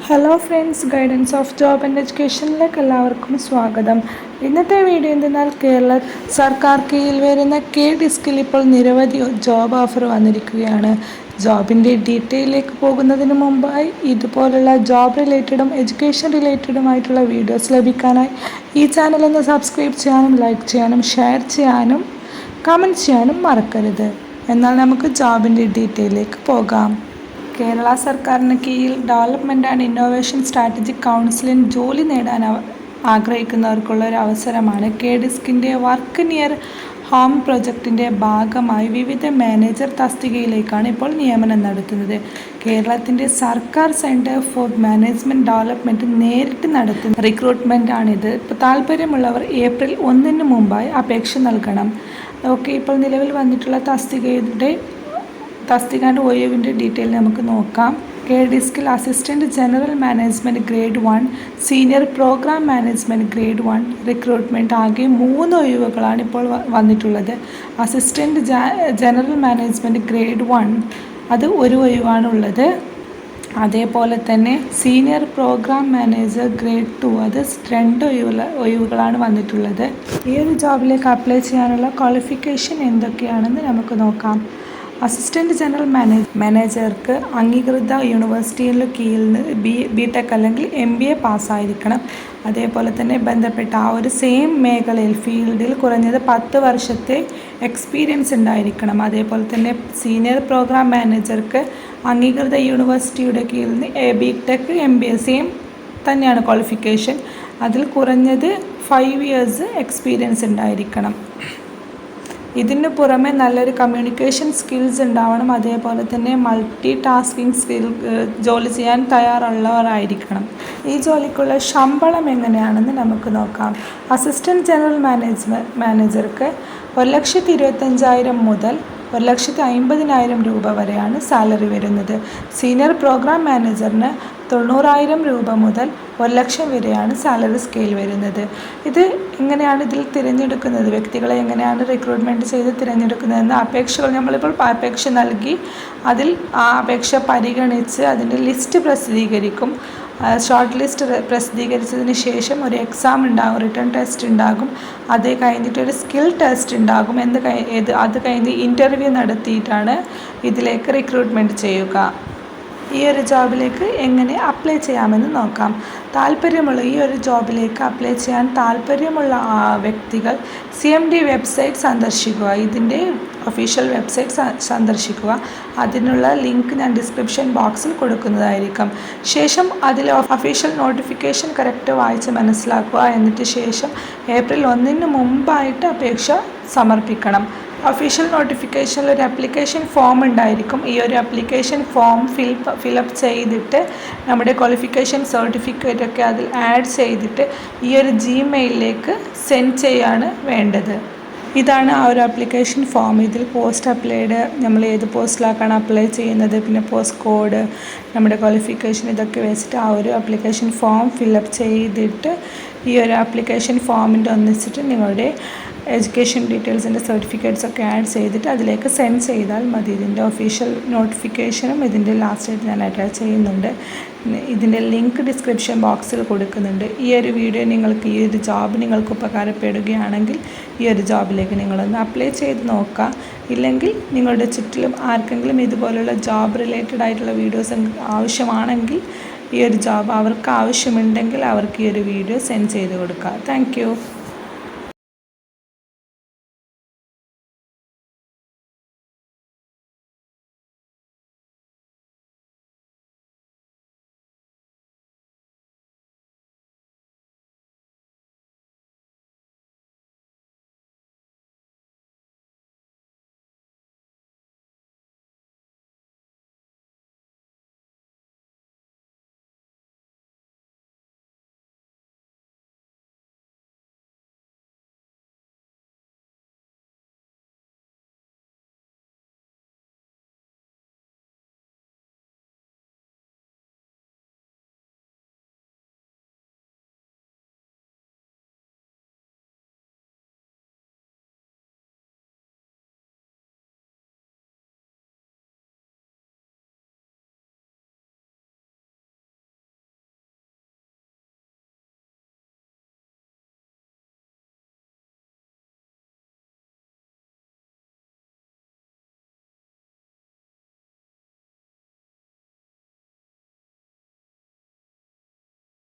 Hello friends, guidance of job and എഡ്യൂക്കേഷനിലേക്ക് എല്ലാവർക്കും സ്വാഗതം. ഇന്നത്തെ വീഡിയോ എന്തെന്നാൽ കേരള സർക്കാർ കീഴിൽ വരുന്ന ഡിസ്കിൽ ഇപ്പോൾ നിരവധി ജോബ് ഓഫർ വന്നിരിക്കുകയാണ്. ജോബിൻ്റെ ഡീറ്റെയിലേക്ക് പോകുന്നതിന് മുമ്പായി ഇതുപോലുള്ള ജോബ് റിലേറ്റഡും എഡ്യൂക്കേഷൻ റിലേറ്റഡുമായിട്ടുള്ള വീഡിയോസ് ലഭിക്കാനായി ഈ ചാനൽ ഒന്ന് സബ്സ്ക്രൈബ് ചെയ്യാനും ലൈക്ക് ചെയ്യാനും ഷെയർ ചെയ്യാനും കമൻറ്റ് ചെയ്യാനും മറക്കരുത്. എന്നാൽ നമുക്ക് ജോബിൻ്റെ ഡീറ്റെയിലേക്ക് പോകാം. കേരള സർക്കാരിന് കീഴിൽ ഡെവലപ്മെൻറ്റ് ആൻഡ് ഇന്നോവേഷൻ സ്ട്രാറ്റജിക് കൗൺസിലിൽ ജോലി നേടാൻ ആഗ്രഹിക്കുന്നവർക്കുള്ള ഒരു അവസരമാണ് ഡിസ്കിൻ്റെ വർക്ക് നിയർ ഹോം പ്രൊജക്റ്റിൻ്റെ ഭാഗമായി വിവിധ മാനേജർ തസ്തികയിലേക്കാണ് ഇപ്പോൾ നിയമനം നടത്തുന്നത്. കേരളത്തിൻ്റെ സർക്കാർ സെൻറ്റർ ഫോർ മാനേജ്മെൻറ്റ് ഡെവലപ്മെൻറ്റ് നേരിട്ട് നടത്തുന്ന റിക്രൂട്ട്മെൻറ്റാണിത്. ഇപ്പോൾ താല്പര്യമുള്ളവർ ഏപ്രിൽ 1 മുമ്പായി അപേക്ഷ നൽകണം. ഓക്കെ, ഇപ്പോൾ നിലവിൽ വന്നിട്ടുള്ള തസ്തികയുടെ ഒഴിവിൻ്റെ ഡീറ്റെയിൽ നമുക്ക് നോക്കാം. ഡിസ്കിൽ assistant general management grade 1, senior program management grade 1 recruitment ആകെ 3 ഒഴിവുകളാണ് ഇപ്പോൾ വന്നിട്ടുള്ളത്. അസിസ്റ്റൻറ്റ് ജനറൽ മാനേജ്മെൻറ്റ് ഗ്രേഡ് 1 അത് ഒരു ഒഴിവാണുള്ളത്. അതേപോലെ തന്നെ സീനിയർ പ്രോഗ്രാം മാനേജർ ഗ്രേഡ് 2 അത് 2 ഒഴിവുകളാണ് വന്നിട്ടുള്ളത്. ഈ ഒരു ജോബിലേക്ക് അപ്ലൈ ചെയ്യാനുള്ള ക്വാളിഫിക്കേഷൻ എന്തൊക്കെയാണെന്ന് നമുക്ക് നോക്കാം. അസിസ്റ്റൻറ്റ് ജനറൽ മാനേജർക്ക് അംഗീകൃത യൂണിവേഴ്സിറ്റിയുടെ കീഴിൽ നിന്ന് ബി.ടെക് അല്ലെങ്കിൽ MBA പാസ്സായിരിക്കണം. അതേപോലെ തന്നെ ബന്ധപ്പെട്ട ആ ഒരു സെയിം മേഖലയിൽ ഫീൽഡിൽ കുറഞ്ഞത് 10 വർഷത്തെ എക്സ്പീരിയൻസ് ഉണ്ടായിരിക്കണം. അതേപോലെ തന്നെ സീനിയർ പ്രോഗ്രാം മാനേജർക്ക് അംഗീകൃത യൂണിവേഴ്സിറ്റിയുടെ കീഴിൽ നിന്ന് ബി.ടെക് MBA സെയിം തന്നെയാണ് ക്വാളിഫിക്കേഷൻ. അതിൽ കുറഞ്ഞത് 5 years എക്സ്പീരിയൻസ് ഉണ്ടായിരിക്കണം. ഇതിന് പുറമെ നല്ലൊരു കമ്മ്യൂണിക്കേഷൻ സ്കിൽസ് ഉണ്ടാവണം. അതേപോലെ തന്നെ മൾട്ടി ടാസ്കിങ് ജോലി ചെയ്യാൻ തയ്യാറുള്ളവരായിരിക്കണം. ഈ ജോലിക്കുള്ള ശമ്പളം എങ്ങനെയാണെന്ന് നമുക്ക് നോക്കാം. അസിസ്റ്റൻറ്റ് ജനറൽ മാനേജർക്ക് 1,25,000 മുതൽ 1,50,000 രൂപ വരെയാണ് സാലറി വരുന്നത്. സീനിയർ പ്രോഗ്രാം മാനേജറിന് 90,000 രൂപ മുതൽ 1,00,000 വരെയാണ് സാലറി സ്കെയിൽ വരുന്നത്. ഇത് എങ്ങനെയാണ് ഇതിൽ തിരഞ്ഞെടുക്കുന്നത്, വ്യക്തികളെ എങ്ങനെയാണ് റിക്രൂട്ട്മെൻറ്റ് ചെയ്ത് തിരഞ്ഞെടുക്കുന്നതെന്ന് നമ്മളിപ്പോൾ അപേക്ഷ നൽകി അതിൽ ആ അപേക്ഷ പരിഗണിച്ച് അതിൻ്റെ ലിസ്റ്റ് പ്രസിദ്ധീകരിക്കും. ഷോർട്ട് ലിസ്റ്റ് പ്രസിദ്ധീകരിച്ചതിന് ശേഷം ഒരു എക്സാം ഉണ്ടാകും, റിട്ടേൺ ടെസ്റ്റ് ഉണ്ടാകും. അത് കഴിഞ്ഞിട്ട് ഒരു സ്കിൽ ടെസ്റ്റ് ഉണ്ടാകും. അത് കഴിഞ്ഞ് ഇൻ്റർവ്യൂ നടത്തിയിട്ടാണ് ഇതിലേക്ക് റിക്രൂട്ട്മെൻറ്റ് ചെയ്യുക. ഈ ഒരു ജോബിലേക്ക് എങ്ങനെ അപ്ലൈ ചെയ്യാമെന്ന് നോക്കാം. ഈ ഒരു ജോബിലേക്ക് അപ്ലൈ ചെയ്യാൻ താല്പര്യമുള്ള വ്യക്തികൾ CMD വെബ്സൈറ്റ് സന്ദർശിക്കുക. ഇതിൻ്റെ ഒഫീഷ്യൽ വെബ്സൈറ്റ് സന്ദർശിക്കുക. അതിനുള്ള ലിങ്ക് ഞാൻ ഡിസ്ക്രിപ്ഷൻ ബോക്സിൽ കൊടുക്കുന്നതായിരിക്കും. ശേഷം അതിലെ ഒഫീഷ്യൽ നോട്ടിഫിക്കേഷൻ കറക്റ്റ് വായിച്ച് മനസ്സിലാക്കുക. എന്നിട്ട് ശേഷം ഏപ്രിൽ 1 മുമ്പായിട്ട് അപേക്ഷ സമർപ്പിക്കണം. ഒഫീഷ്യൽ നോട്ടിഫിക്കേഷനിൽ ഒരു ആപ്ലിക്കേഷൻ ഫോം ഉണ്ടായിരിക്കും. ഈ ഒരു ആപ്ലിക്കേഷൻ ഫോം ഫിലപ്പ് ചെയ്തിട്ട് നമ്മുടെ ക്വാളിഫിക്കേഷൻ സർട്ടിഫിക്കറ്റൊക്കെ അതിൽ ആഡ് ചെയ്തിട്ട് ഈ ഒരു Gmailലേക്ക് സെൻഡ് ചെയ്യാണ് വേണ്ടത്. ഇതാണ് ആ ഒരു ആപ്ലിക്കേഷൻ ഫോം. ഇതിൽ പോസ്റ്റ് അപ്ലൈഡ്, നമ്മൾ ഏത് പോസ്റ്റിലാക്കാണ് അപ്ലൈ ചെയ്യുന്നത്, പിന്നെ പോസ്റ്റ് കോഡ്, നമ്മുടെ ക്വാളിഫിക്കേഷൻ ഇതൊക്കെ വെച്ചിട്ട് ആ ഒരു ആപ്ലിക്കേഷൻ ഫോം ഫില്ലപ്പ് ചെയ്തിട്ട് ഈ ഒരു ആപ്ലിക്കേഷൻ ഫോമിൻ്റെ ഒന്നിച്ചിട്ട് നിങ്ങളുടെ എഡ്യൂക്കേഷൻ ഡീറ്റെയിൽസിൻ്റെ സർട്ടിഫിക്കറ്റ്സൊക്കെ ആഡ് ചെയ്തിട്ട് അതിലേക്ക് സെൻഡ് ചെയ്താൽ മതി. ഇതിൻ്റെ ഒഫീഷ്യൽ നോട്ടിഫിക്കേഷനും ഇതിൻ്റെ ലാസ്റ്റായിട്ട് ഞാൻ അറ്റാച്ച് ചെയ്യുന്നുണ്ട്. ഇതിൻ്റെ ലിങ്ക് ഡിസ്ക്രിപ്ഷൻ ബോക്സിൽ കൊടുക്കുന്നുണ്ട്. ഈ ഒരു വീഡിയോ ഈ ഒരു ജോബ് നിങ്ങൾക്ക് ഉപകാരപ്പെടുകയാണെങ്കിൽ ഈ ഒരു ജോബിലേക്ക് നിങ്ങളൊന്ന് അപ്ലൈ ചെയ്ത് നോക്കുക. ഇല്ലെങ്കിൽ നിങ്ങളുടെ ചുറ്റിലും ആർക്കെങ്കിലും ഇതുപോലുള്ള ജോബ് റിലേറ്റഡ് ആയിട്ടുള്ള വീഡിയോസ് ആവശ്യമാണെങ്കിൽ ഈ ഒരു ജോബ് അവർക്ക് ആവശ്യമുണ്ടെങ്കിൽ അവർക്ക് ഈ ഒരു വീഡിയോ സെൻഡ് ചെയ്ത് കൊടുക്കുക. താങ്ക്